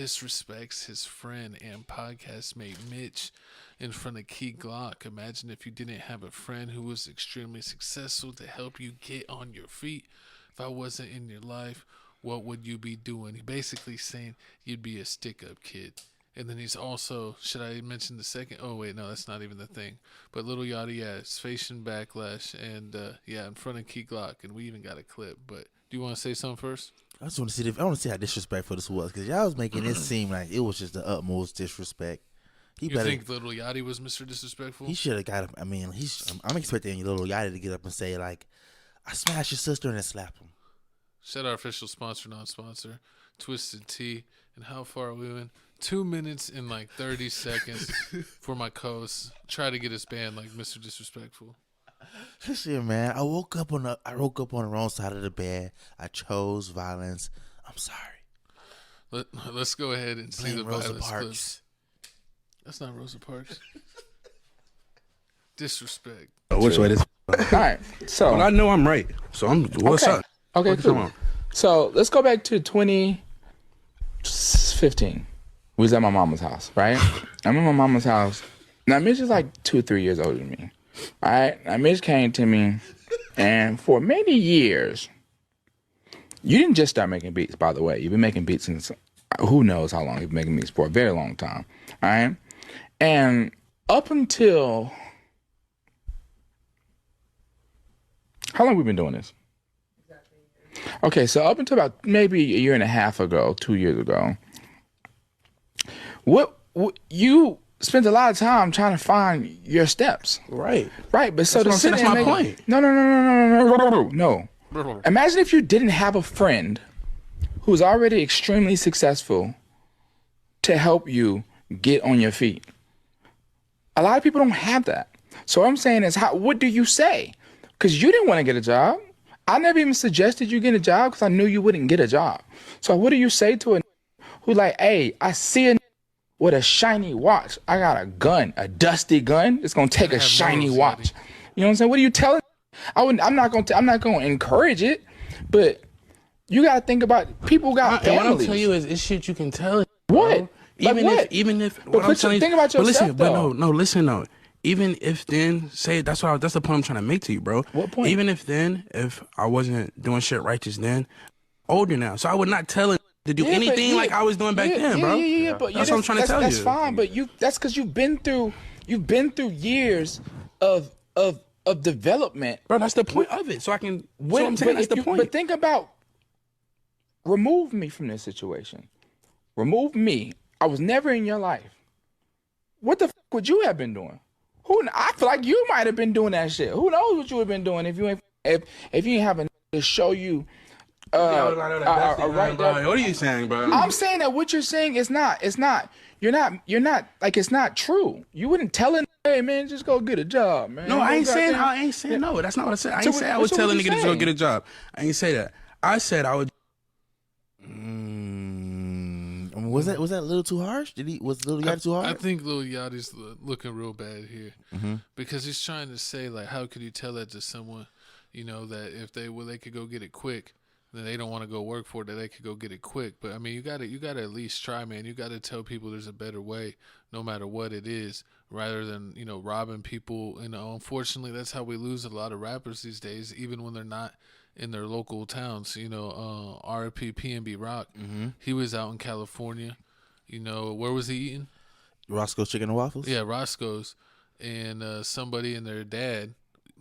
disrespects his friend and podcast mate Mitch in front of Key Glock. Imagine if you didn't have a friend who was extremely successful to help you get on your feet. If I wasn't in your life, what would you be doing? He basically saying you'd be a stick-up kid. And then he's also, should I mention the second? Oh, wait, no, that's not even the thing. But Lil Yachty, yeah, is facing backlash. And, yeah, in front of Key Glock. And we even got a clip. But do you want to say something first? I just want to see I want to see how disrespectful this was, because y'all was making it seem like it was just the utmost disrespect. You think Lil Yachty was Mr. Disrespectful? He should have got him. I mean, I'm expecting Lil Yachty to get up and say, like, I smashed your sister and then slap him. Shout out our official sponsor, non-sponsor, Twisted Tea. And how far are we in? 2 minutes and like 30 seconds for my co-host. Try to get us banned like Mr. Disrespectful. Shit, man. I woke up on the wrong side of the bed. I chose violence. I'm sorry. Let's go ahead and see the Rosa violence Parks. clips. That's not Rosa Parks. Disrespect. Which way this? All right. So Well, I know I'm right. So what's okay. up? Okay, What you cool. talking So let's go back to 2015. We was at my mama's house, right? I'm at my mama's house. Now Mitch is like 2 or 3 years older than me. All right. Now Mitch came to me, and for many years, you didn't just start making beats. By the way, you've been making beats since who knows how long you've been making beats for, a very long time. All right. And up until how long have we been doing this? Okay, so up until about maybe a year and a half ago, 2 years ago, what you spent a lot of time trying to find your steps. Right. Right, but so That's to what I'm sit saying, there that's and my make, point. no. Imagine if you didn't have a friend who's already extremely successful to help you get on your feet. A lot of people don't have that. So what I'm saying is, what do you say? Because you didn't want to get a job. I never even suggested you get a job because I knew you wouldn't get a job. So what do you say to a who like, hey, I see a with a shiny watch. I got a gun, a dusty gun. It's gonna take a shiny watch. You know what I'm saying? What are you telling? I'm not gonna encourage it, but you gotta think about people got And what I'm families. telling you is, it's shit you can tell. What? Even Like what? even if But what I'm telling you, think about but listen, yourself, but though. no, listen though. Even if then, say that's the point I'm trying to make to you, bro. What point? Even if I wasn't doing shit righteous then, older now, so I would not tell it to do anything like I was doing back then, bro. Yeah, but That's what I'm trying to tell that's you. That's fine, but that's because you've been through years of development. Bro, that's the point of it. So I can. So I'm saying that's the point. But think about, remove me from this situation. Remove me. I was never in your life. What the fuck would you have been doing? I feel like you might have been doing that shit. Who knows what you would have been doing if you ain't have a to show you. Right there. What are you saying, bro? I'm saying that what you're saying is not. You're not like, it's not true. You wouldn't tell him, hey man, just go get a job, man. No, I ain't saying no. That's not what I said. I ain't say I would tell a nigga to go get a job. I ain't say that. I said I would. Was that a little too harsh? Was Lil Yachty too harsh? I think Lil Yachty's looking real bad here because he's trying to say, like, how could you tell that to someone, you know, that if they could go get it quick, then they don't want to go work for it, that they could go get it quick. But I mean, you gotta at least try, man. You gotta tell people there's a better way, no matter what it is, rather than, you know, robbing people. You know, unfortunately, that's how we lose a lot of rappers these days, even when they're not in their local towns. You know, RP PNB Rock, he was out in California. You know, where was he eating? Roscoe's Chicken and Waffles? Yeah, Roscoe's. And somebody and their dad,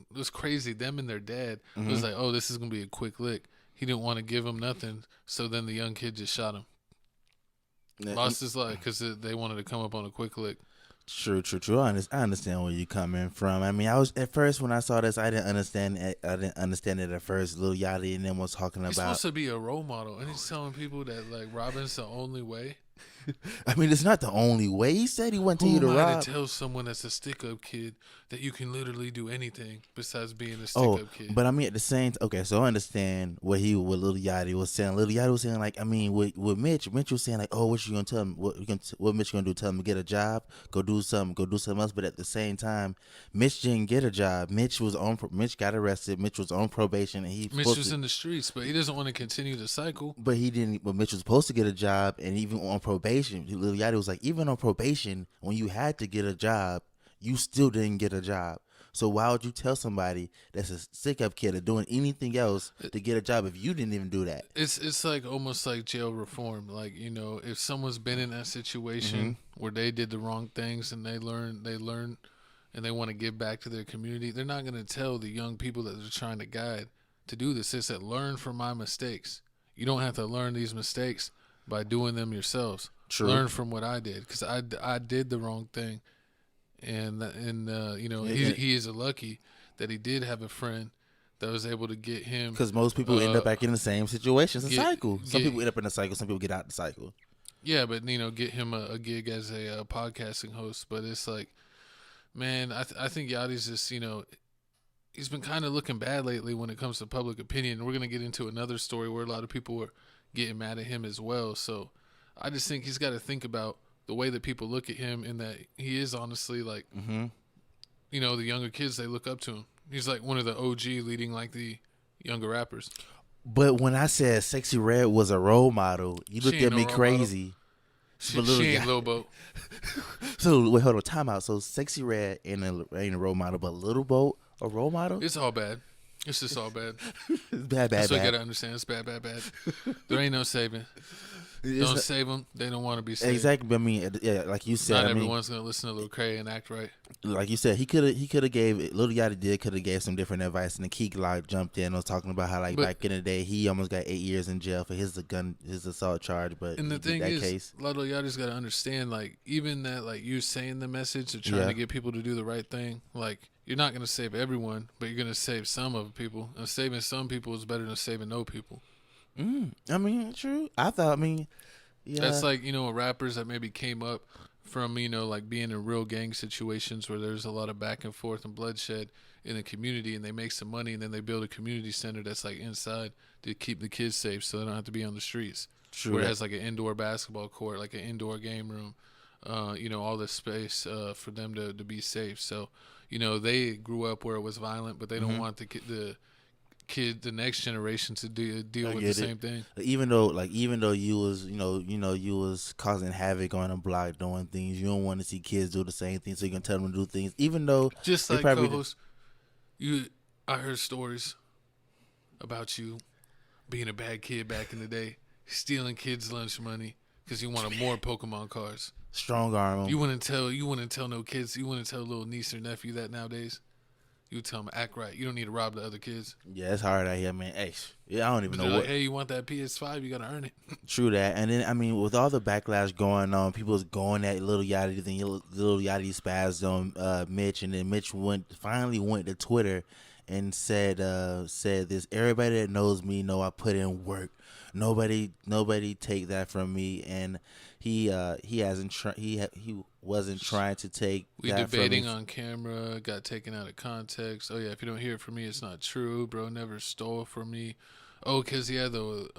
it was crazy, them and their dad was like, oh, this is going to be a quick lick. He didn't want to give him nothing, so then the young kid just shot him. Lost his life because they wanted to come up on a quick lick. True. I understand where you're coming from. I mean, I was at first when I saw this, I didn't understand it. At first. Lil Yachty and them was talking He's about. supposed to be a role model, and he's telling people that like robbing's the only way. I mean, it's not the only way. He said he went to you to Who am I rob. to tell someone that's a stick-up kid that you can literally do anything besides being a stick-up kid? But I mean, at the same okay, so I understand what Lil Yachty was saying. Lil Yachty was saying, like, I mean, with Mitch was saying, like, oh, what you gonna tell him? What Mitch gonna do? Tell him to get a job, go do something else. But at the same time, Mitch didn't get a job. Mitch got arrested. Mitch was on probation, and Mitch was in the streets, but he doesn't want to continue the cycle. But he didn't. But Mitch was supposed to get a job, and even on probation, Lil Yachty was like, even on probation, when you had to get a job, you still didn't get a job. So why would you tell somebody that's a stick-up kid or doing anything else to get a job if you didn't even do that? It's like almost like jail reform. Like, you know, if someone's been in that situation where they did the wrong things and they learn and they want to give back to their community, they're not going to tell the young people that they're trying to guide to do this. It's that learn from my mistakes. You don't have to learn these mistakes by doing them yourselves. True. Learn from what I did, because I did the wrong thing. And you know, he is lucky that he did have a friend that was able to get him. Because most people end up back in the same situation. It's a cycle. Some people end up in a cycle. Some people get out the cycle. Yeah, but, you know, get him a gig as a podcasting host. But it's like, man, I think Yachty's just, you know, he's been kind of looking bad lately when it comes to public opinion. We're going to get into another story where a lot of people were getting mad at him as well. So I just think he's got to think about the way that people look at him, and that he is honestly like, you know, the younger kids, they look up to him. He's like one of the OG leading like the younger rappers. But when I said Sexy Red was a role model, you looked at me crazy. She ain't Lil Boat. So wait, hold on, time out. So Sexy Red ain't a role model, but Lil Boat a role model? It's all bad. It's just all bad. It's bad. That's what you gotta understand. It's bad. There ain't no saving. Don't save them. They don't want to be saved. Exactly. But I mean, yeah, like you said, not everyone's gonna listen to Lil Cray and act right. Like you said, he could have gave Lil Yachty could have gave some different advice, and the Keek like jumped in and was talking about how, like, back in the day he almost got 8 years in jail for his assault charge. But and the thing is, Lil Yachty's got to understand, like, even that, like, you saying the message of trying to get people to do the right thing, like, you're not gonna save everyone, but you're gonna save some of people, and saving some people is better than saving no people. I mean, true. Yeah. That's like, you know, rappers that maybe came up from, you know, like being in real gang situations where there's a lot of back and forth and bloodshed in the community, and they make some money, and then they build a community center that's like inside to keep the kids safe so they don't have to be on the streets. True. Where it has like an indoor basketball court, like an indoor game room, you know, all this space for them to be safe. So, you know, they grew up where it was violent, but they don't want the next generation to deal with the same thing. Even though you was you was causing havoc on the block doing things, you don't want to see kids do the same thing, so you can tell them to do things. Even though just like co-host, I heard stories about you being a bad kid back in the day, stealing kids' lunch money because you wanted more Pokemon cards. Strong arm. You wouldn't tell no kids. You wouldn't tell little niece or nephew that nowadays. You tell them, act right. You don't need to rob the other kids. Yeah, it's hard out here, man. Hey, yeah, I don't even know what. Like, hey, you want that PS5? You got to earn it. True that. And then, I mean, with all the backlash going on, people was going at Lil Yachty, then Lil Yachty spazzed on Mitch, and then Mitch finally went to Twitter and said this: everybody that knows me know I put in work. Nobody take that from me. And he wasn't trying to take we that debating from me. On camera, got taken out of context. Oh yeah, if you don't hear it from me, it's not true. Bro never stole from me. Oh, because he had the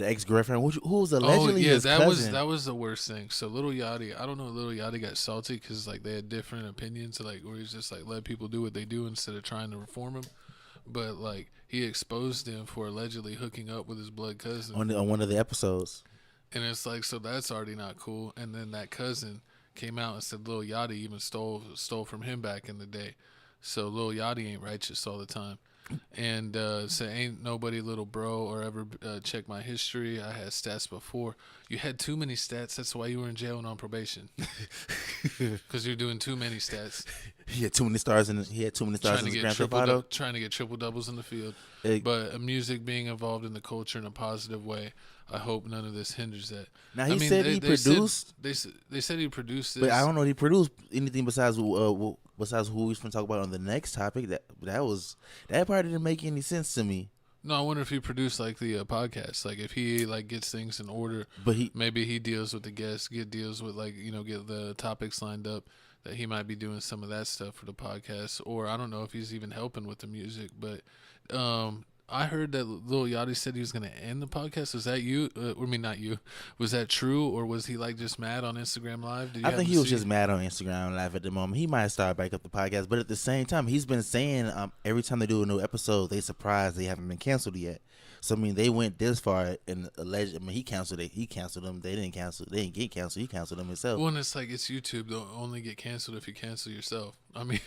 ex-girlfriend who was allegedly his cousin. that was the worst thing. So Lil Yachty, I don't know, Lil Yachty got salty because like they had different opinions, like where he's just like let people do what they do instead of trying to reform him. But like he exposed him for allegedly hooking up with his blood cousin on one of the episodes. And it's like, so that's already not cool. And then that cousin came out and said Lil Yachty even stole from him back in the day. So Lil Yachty ain't righteous all the time. And say ain't nobody little bro or ever check my history. I had stats before. You had too many stats. That's why you were in jail and on probation. Because you're doing too many stats. He had too many stars in his Grand Theft Auto. Trying to get triple doubles in the field. But music being involved in the culture in a positive way, I hope none of this hinders that. Now he said he produced. They said he produced this. But I don't know if he produced anything besides who we're going to talk about on the next topic. That part didn't make any sense to me. No, I wonder if he produced like the podcast. Like if he like gets things in order, But maybe he deals with the guests, deals with like get the topics lined up. That he might be doing some of that stuff for the podcast, or I don't know if he's even helping with the music. But I heard that Lil Yachty said he was going to end the podcast. Was that you? I mean, not you. Was that true, or was he like just mad on Instagram Live? I think he was just mad on Instagram Live at the moment. He might start back up the podcast, but at the same time, he's been saying every time they do a new episode, they surprised they haven't been canceled yet. So I mean, they went this far and alleged. I mean, he canceled it. He canceled them. They didn't cancel. They didn't get canceled. He canceled them himself. Well, and it's like it's YouTube. They'll only get canceled if you cancel yourself. I mean,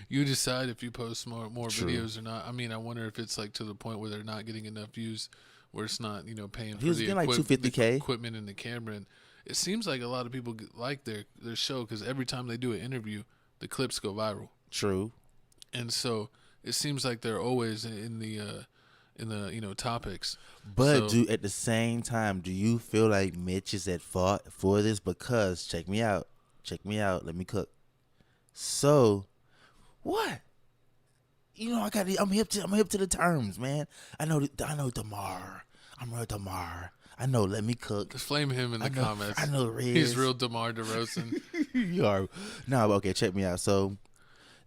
you decide if you post more videos or not. I mean, I wonder if it's like to the point where they're not getting enough views, where it's not paying for the like $250K equipment and the camera. And it seems like a lot of people like their show because every time they do an interview, the clips go viral. True. And so it seems like they're always in the topics. But at the same time, do you feel like Mitch is at fault for this? Because check me out, let me cook. So, what? I'm hip to the terms, man. I know Damar. I'm real Damar. I know. Let me cook. Just flame him in the comments. I know Riz. He's real Damar DeRozan. You are. No, okay. Check me out. So,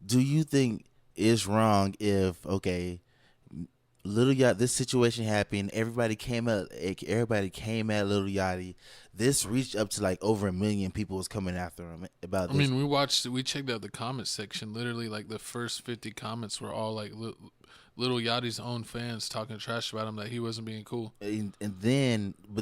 do you think it's wrong if Lil Yachty, this situation happened. Everybody came at Lil Yachty. This reached up to like over 1 million people was coming after him about this. I mean, we checked out the comment section. Literally, like the first 50 comments were all like Lil Yachty's own fans talking trash about him that he wasn't being cool. But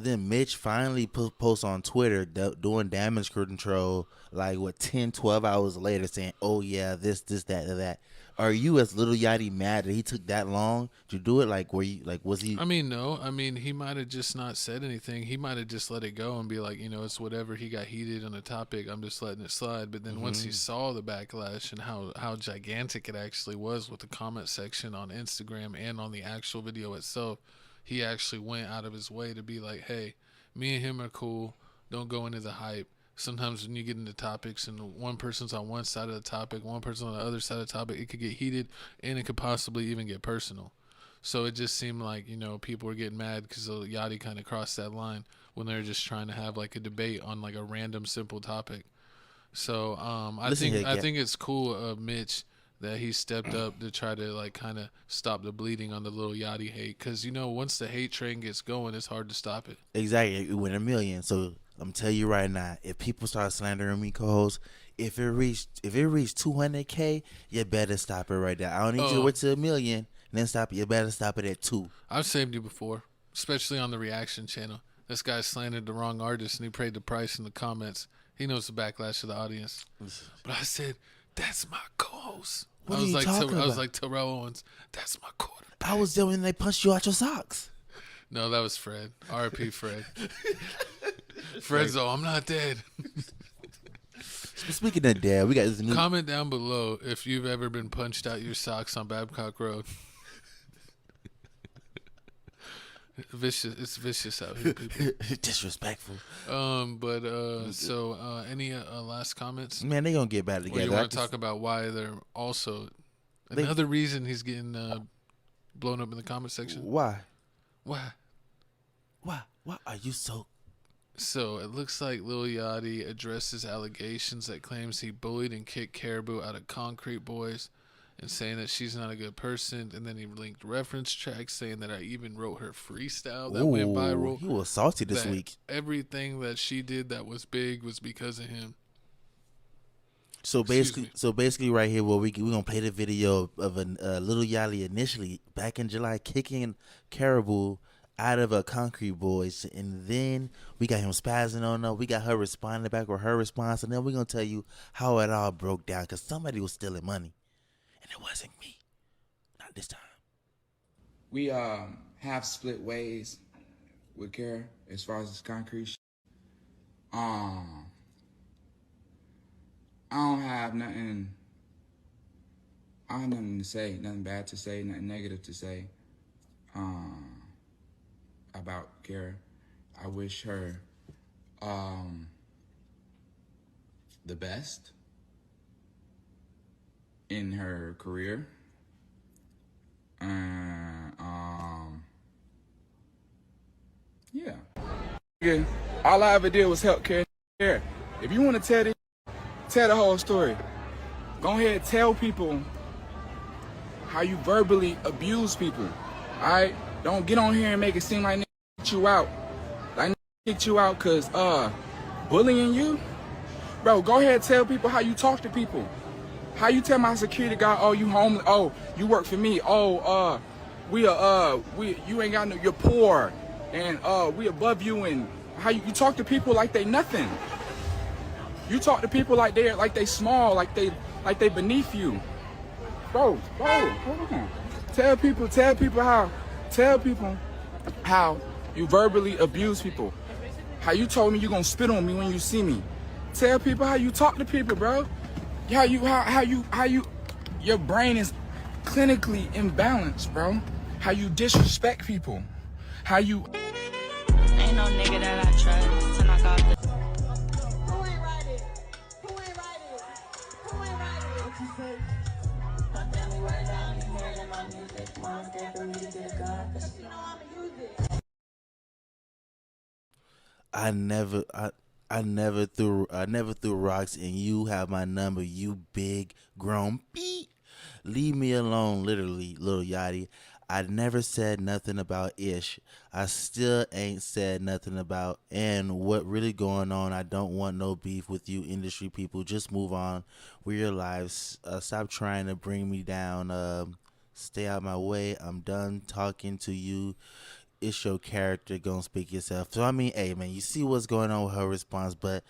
then Mitch finally posts on Twitter doing damage control like 10, 12 hours later saying, "Oh yeah, this, that, and that." Are you as Lil Yachty mad that he took that long to do it? Like, was he? I mean, no. I mean, he might have just not said anything. He might have just let it go and be like, it's whatever. He got heated on a topic. I'm just letting it slide. But then once he saw the backlash and how gigantic it actually was with the comment section on Instagram and on the actual video itself, he actually went out of his way to be like, hey, me and him are cool. Don't go into the hype. Sometimes when you get into topics and one person's on one side of the topic, one person on the other side of the topic, it could get heated and it could possibly even get personal. So it just seemed like, people were getting mad because Yachty kind of crossed that line when they were just trying to have like a debate on like a random simple topic. So I think it's cool of Mitch that he stepped up to try to like kind of stop the bleeding on the Lil Yachty hate because once the hate train gets going, it's hard to stop it. Exactly, it went 1 million. So I'm telling you right now, if people start slandering me, co-host, if it reached 200K, you better stop it right there. I don't need you to wait till 1 million and then stop it. You better stop it at 2. I've saved you before, especially on the reaction channel. This guy slandered the wrong artist and he paid the price in the comments. He knows the backlash of the audience. But I said, that's my co-host. What are you talking about? I was like Terrell Owens. That's my quarterback. I was there when they punched you out your socks. No, that was Fred. R.I.P. Fred. Fred's I'm not dead. Speaking of dead, we got this new. Comment down below if you've ever been punched out your socks on Babcock Road. It's vicious out here, people. Disrespectful. So any last comments? Man, they gonna get better together. Or you want to talk about why they're also another reason he's getting blown up in the comment section? Why? Why are you so? So it looks like Lil Yachty addresses allegations that claims he bullied and kicked Caribou out of Concrete Boys and saying that she's not a good person. And then he linked reference tracks saying that I even wrote her freestyle that went viral. He was salty this week. Everything that she did that was big was because of him. So basically, right here, we're gonna play the video of a Lil Yachty initially back in July kicking Caribou out of a Concrete Boys, and then we got him spazzing on her. We got her responding back with her response, and then we're gonna tell you how it all broke down because somebody was stealing money, and it wasn't me, not this time. We have split ways with Kara as far as this concrete shit. I don't have nothing to say, nothing bad to say, nothing negative to say about Kara. I wish her the best in her career. And nigga, all I ever did was help care. If you want to tell the whole story. Go ahead, tell people how you verbally abuse people. All right, don't get on here and make it seem like nigga kicked you out. Like nigga kicked you out cause bullying you, bro. Go ahead, tell people how you talk to people. How you tell my security guard, oh, you homeless, oh, you work for me, oh, you ain't got no, you're poor, and we above you, and how you talk to people like they nothing. You talk to people like they small, like they beneath you, bro. Hold on. Tell people how you verbally abuse people. How you told me you gonna spit on me when you see me. Tell people how you talk to people, bro. How you your brain is clinically imbalanced, bro. How you disrespect people. How you ain't no nigga that I trust to knock off the Who ain't write it? What you say? My family right now, you hearing my music. Mom's there for me to get a gun, cause you know I'ma use it. I never threw rocks, and you have my number, you big grown beat. Leave me alone, literally, Lil Yachty. I never said nothing about Ish. I still ain't said nothing about and what really going on. I don't want no beef with you industry people. Just move on with your lives. Stop trying to bring me down. Stay out my way. I'm done talking to you. It's your character, gonna speak yourself. So I mean, hey man, you see what's going on with her response, but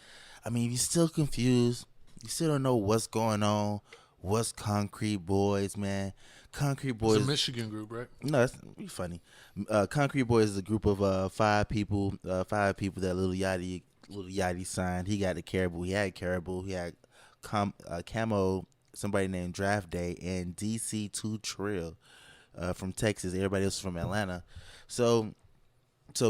I mean, if you're still confused, you still don't know what's going on. What's Concrete Boys, man? Concrete Boys, it's a Michigan group, right? No, that's be funny. Concrete Boys is a group of 5 people. 5 people that Lil Yachty signed. He got the Caribou. He had Caribou. He had Camo. Somebody named Draft Day and DC2 Trill from Texas. Everybody else is from Atlanta. So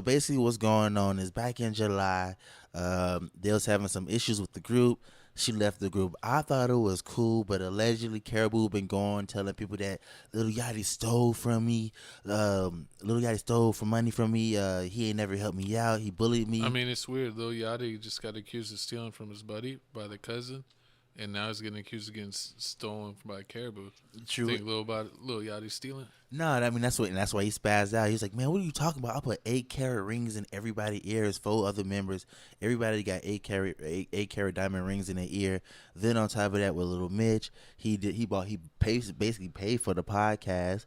basically what's going on is back in July, they was having some issues with the group. She left the group. I thought it was cool, but allegedly Caribou been going telling people that Lil Yachty stole from me. Lil Yachty stole money from me. He ain't never helped me out. He bullied me. I mean, it's weird. Lil Yachty just got accused of stealing from his buddy by the cousin. And now he's getting accused of getting stolen by Caribou. True. You think Lil Yachty stealing? No, I mean that's why he spazzed out. He's like, man, what are you talking about? I put 8-carat rings in everybody's ears. 4 other members, everybody got 8-carat diamond rings in their ear. Then on top of that, with Little Mitch, basically paid for the podcast.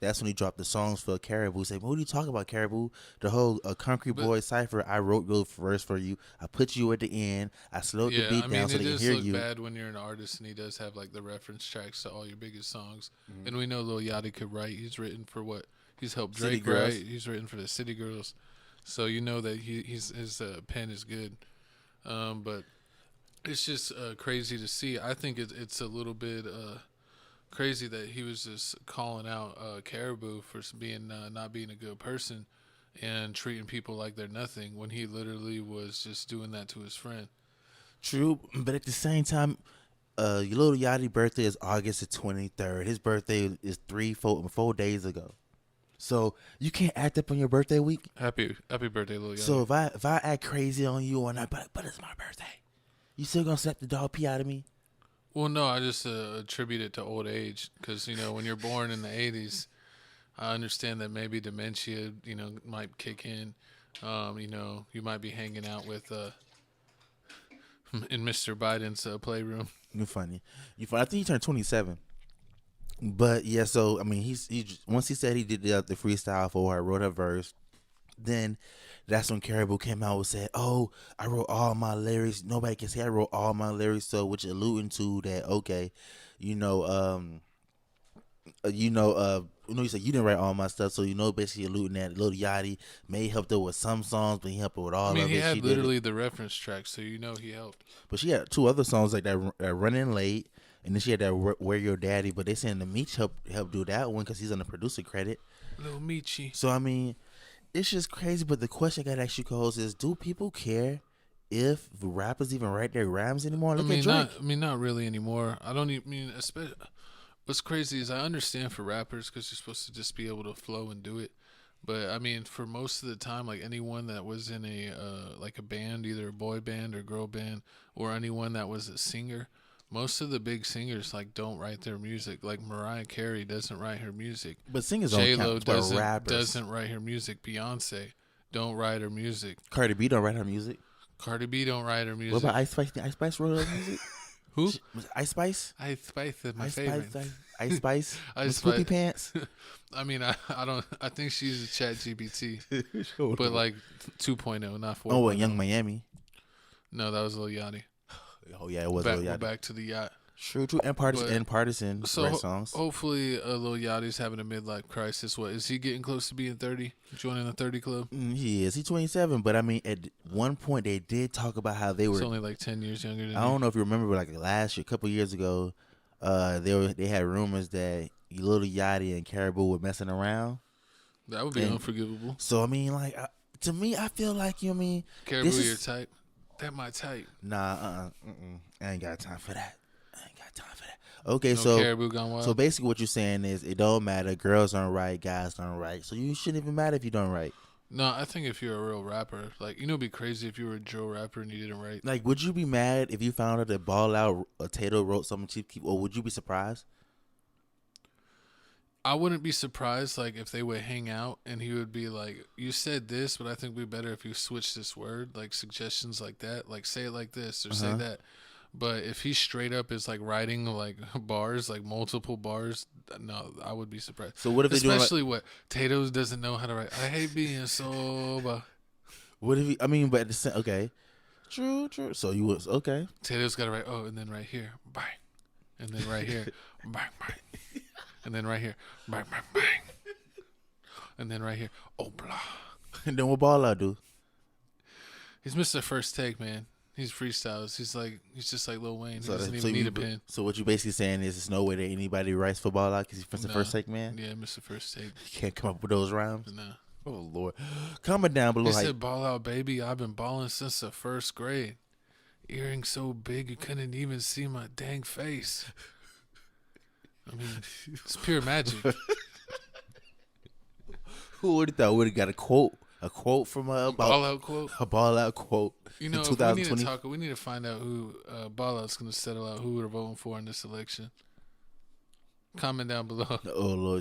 That's when he dropped the songs for Caribou. He said, what are you talking about, Caribou? The whole Concrete Boy cipher. I wrote your verse for you. I put you at the end. I slowed the beat down so they can hear you. It does look bad when you're an artist and he does have like the reference tracks to all your biggest songs. Mm-hmm. And we know Lil Yachty could write. He's written for what? He's helped Drake write. He's written for the City Girls. So you know that his pen is good. But it's just crazy to see. I think it's a little bit crazy that he was just calling out Caribou for being not being a good person and treating people like they're nothing when he literally was just doing that to his friend. True, but at the same time, Lil Yachty's birthday is August the 23rd. His birthday is 4 days ago. So you can't act up on your birthday week. Happy birthday, Lil Yachty. So if I act crazy on you or not, but it's my birthday, you still gonna slap the dog pee out of me? Well, no, I just attribute it to old age because when you're born in the 80s, I understand that maybe dementia might kick in. You might be hanging out with in Mr. Biden's playroom. You're funny. I think he turned 27. But yeah, so I mean, once he said he did the freestyle for her, wrote her verse, then that's when Caribou came out and said, "Oh, I wrote all my lyrics. Nobody can say I wrote all my lyrics." So, which alluding to that, okay, you said you didn't write all my stuff, so basically alluding that Lil Yachty may help her with some songs, but he helped her with all of it. He had literally the reference track, so he helped. But she had 2 other songs like that, Running Late, and then she had that Where Your Daddy. But they saying the Meech helped do that one because he's on the producer credit. Lil Meechy. So I mean, it's just crazy. But the question I got to ask you, Coles, is do people care if rappers even write their rhymes anymore? Look at Drake. Not really anymore. I don't even especially. What's crazy is I understand for rappers because you're supposed to just be able to flow and do it. But I mean, for most of the time, like anyone that was in a like a band, either a boy band or girl band, or anyone that was a singer, most of the big singers like don't write their music. Like Mariah Carey doesn't write her music. But singers J don't Lo count. But rappers. doesn't write her music. Beyonce don't write her music. Cardi B don't write her music. Cardi B don't write her music. What about Ice Spice? Ice Spice wrote her music. Who? Was it Ice Spice? Ice Spice is my Ice favorite. Spice. Ice Spice. Ice With Spice. Poopy Pants. I mean, I don't. I think she's a Chat GPT, but like 2.0, not 4.0. Oh, and Young Miami. No, that was Lil Yachty. Oh yeah, it was Back, Lil we're Yachty. back to the yacht. True, and partisan So rap songs. hopefully, Lil Yachty's having a midlife crisis. What is he getting close to being 30? Joining the 30 club? He is. He's 27, but I mean, at one point they did talk about how they He's were. only like 10 years younger than I don't know if you remember, but like last year, a couple years ago, they had rumors that Lil Yachty and Caribou were messing around. That would be unforgivable. So I mean, like to me, I feel like you know what I mean. Caribou, your type? That my type. Nah, I ain't got time for that. Okay, No so Caribou Gone Wild? so basically, what you're saying is it don't matter. Girls don't write, guys don't write. So you shouldn't even matter if you don't write. No, I think if you're a real rapper, like it'd be crazy if you were a drill rapper and you didn't write. Like, would you be mad if you found out that Ball Out Tato wrote something Chief Keef, or would you be surprised? I wouldn't be surprised, like, if they would hang out and he would be like, you said this, but I think it'd be better if you switch this word, like suggestions like that, like say it like this or say that. But if he straight up is like writing like bars, like multiple bars, no, I would be surprised. So what if they do especially what Tato's doesn't know how to write? I hate being sober. What if he? I mean, but at the same, okay, true. So you was okay. Tato's got to write, oh, and then right here, bang, and then right here, bang, bang, and then right here, bang, bang, bang, and then right here, oh blah. And then what Ball Out do? He's Mr. First Take, man. He's freestyles. He's just like Lil Wayne. He doesn't even need a pen. So what you basically saying is there's no way that anybody writes for Ball Out because he's Mr. First Take, man. Yeah, Mr. First Take. You can't come up with those rhymes. Nah. Oh Lord, comment down below. He said, "Ball out, baby. I've been balling since the first grade. Earring so big you couldn't even see my dang face. I mean, it's pure magic." Who would have thought would have got a quote from about Ball out quote. a Ball Out quote. You know, in if we 2020. need to talk. We need to find out who Ball out's going to settle out who we're voting for in this election. Comment down below. Oh Lord.